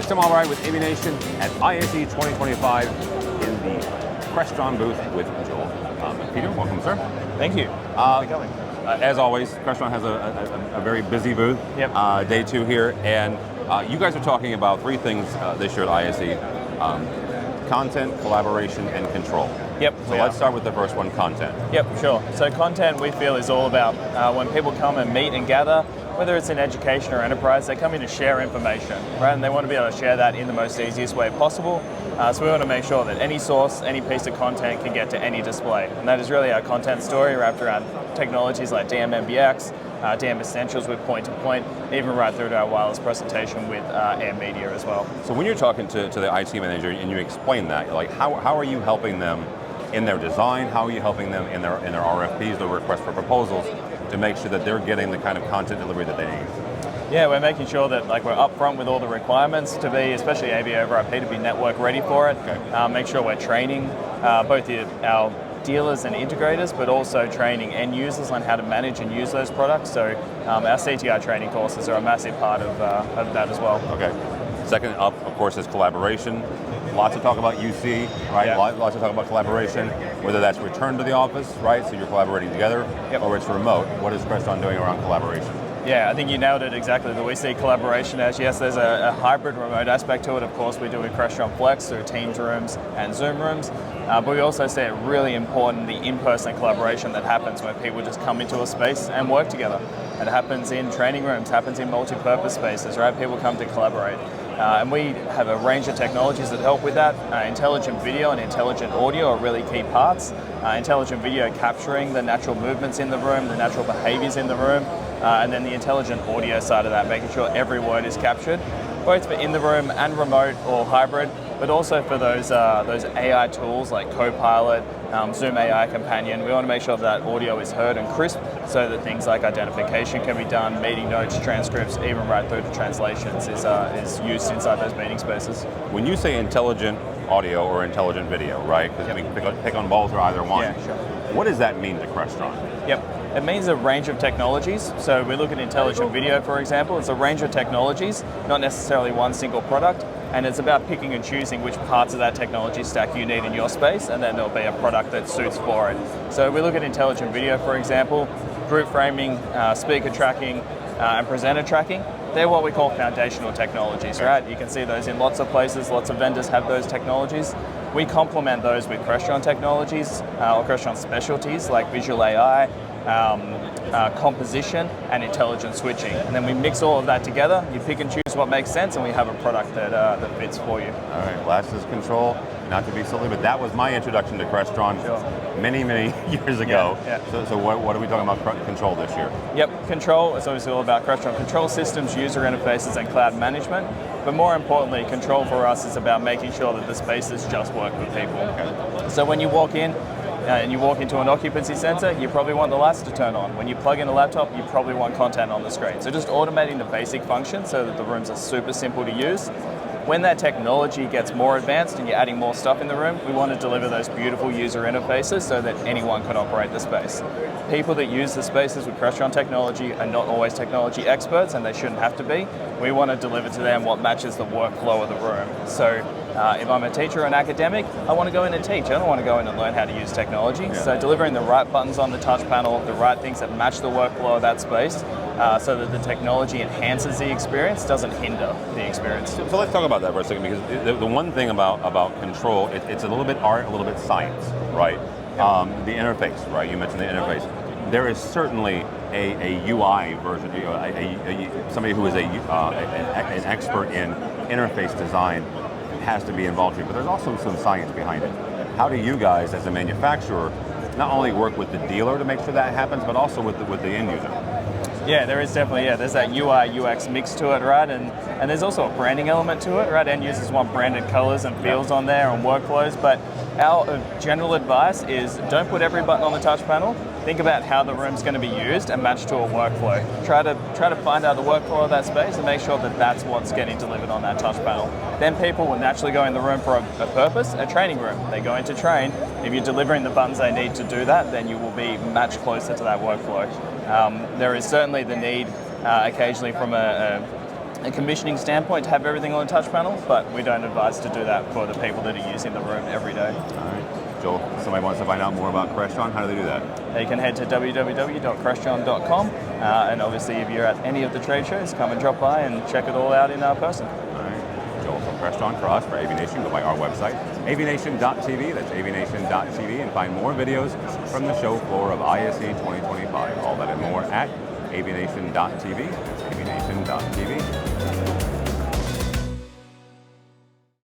Tim Albright with AVNation at ISE 2025 in the Crestron booth with Joel Mulpeter. Welcome, sir. Thank you. Thanks for coming. As always, Crestron has a very busy booth. Yep. Day two here, and you guys are talking about three things this year at ISE: content, collaboration, and control. Yep. So let's start with the first one, content. Yep, sure. So content, we feel, is all about when people come and meet and gather, whether it's in education or enterprise, they come in to share information, right? And they want to be able to share that in the most easiest way possible. So we want to make sure that any source, any piece of content can get to any display. And that is really our content story wrapped around technologies like DM NVX, DM Essentials with point-to-point, even right through to our wireless presentation with AirMedia as well. So when you're talking to the IT manager and you explain that, like how are you helping them in their design? How are you helping them in their RFPs, their request for proposals, to make sure that they're getting the kind of content delivery that they need? Yeah, we're making sure that we're upfront with all the requirements to be, especially AV over IP, to be network ready for it. Okay. Make sure we're training both our dealers and integrators, but also training end users on how to manage and use those products. So our CTI training courses are a massive part of that as well. Okay. Second up, of course, is collaboration. Lots of talk about UC, right? Yeah. Lots of talk about collaboration, whether that's return to the office, right? So you're collaborating together, Yep. or it's remote. What is Crestron doing around collaboration? Yeah, I think you nailed it exactly. That we see collaboration as, yes, there's a hybrid remote aspect to it. Of course, we do with Crestron Flex through Teams rooms and Zoom rooms. But we also see it really important, the in-person collaboration that happens when people just come into a space and work together. It happens in training rooms, happens in multi-purpose spaces, right? People come to collaborate. And we have a range of technologies that help with that. Intelligent video and intelligent audio are really key parts. Intelligent video capturing the natural movements in the room, the natural behaviors in the room, and then the intelligent audio side of that, making sure every word is captured, both for in the room and remote or hybrid, but also for those AI tools like Copilot, Zoom AI Companion. We want to make sure that audio is heard and crisp so that things like identification can be done, meeting notes, transcripts, even right through to translations is used inside those meeting spaces. When you say intelligent audio or intelligent video, right? Because we can pick on both or either one. Yeah, sure. What does that mean to Crestron? Yep. It means a range of technologies. So we look at intelligent video, for example. It's a range of technologies, not necessarily one single product. And it's about picking and choosing which parts of that technology stack you need in your space, and then there'll be a product that suits for it. So we look at intelligent video, for example, group framing, speaker tracking, and presenter tracking. They're what we call foundational technologies, right? You can see those in lots of places. Lots of vendors have those technologies. We complement those with Crestron technologies or Crestron specialties like visual AI, composition, and intelligent switching. And then we mix all of that together. You pick and choose what makes sense, and we have a product that fits for you. All right, last is control. Not to be silly, but that was my introduction to Crestron many years ago. Yeah. So what are we talking about control this year? Yep, control is obviously all about Crestron control systems, user interfaces, and cloud management. But more importantly, control for us is about making sure that the spaces just work for people. Okay. So when you walk in, and you walk into an occupancy center, you probably want the lights to turn on. When you plug in a laptop, you probably want content on the screen. So just automating the basic functions so that the rooms are super simple to use. When that technology gets more advanced and you're adding more stuff in the room, we want to deliver those beautiful user interfaces so that anyone can operate the space. People that use the spaces with Crestron technology are not always technology experts, and they shouldn't have to be. We want to deliver to them what matches the workflow of the room. So if I'm a teacher or an academic, I want to go in and teach. I don't want to go in and learn how to use technology. Yeah. So delivering the right buttons on the touch panel, the right things that match the workflow of that space, so that the technology enhances the experience, doesn't hinder the experience. So let's talk about that for a second, because the one thing about control, it's a little bit art, a little bit science, right? Yep. The interface, right? You mentioned the interface. There is certainly a UI version, somebody who is an expert in interface design has to be involved here, but there's also some science behind it. How do you guys, as a manufacturer, not only work with the dealer to make sure that happens, but also with the end user? Yeah, there is definitely, there's that UI, UX mix to it, right? And there's also a branding element to it, right? End users want branded colors and fields on there and workflows, but our general advice is don't put every button on the touch panel. Think about how the room's going to be used and match to a workflow. Try to find out the workflow of that space and make sure that that's what's getting delivered on that touch panel. Then people will naturally go in the room for a purpose, a training room. They go in to train. If you're delivering the buttons they need to do that, then you will be much closer to that workflow. There is certainly the need occasionally from a a commissioning standpoint to have everything on a touch panel, but we don't advise to do that for the people that are using the room every day. All right. Joel, if somebody wants to find out more about Crestron, how do they do that? You can head to www.crestron.com, and obviously if you're at any of the trade shows, come and drop by and check it all out in person. All right. Joel from Crestron for us, for AVNation, go by our website, avnation.tv, that's avnation.tv, and find more videos from the show floor of ISE 2025. All that and more at avnation.tv, that's avnation.tv.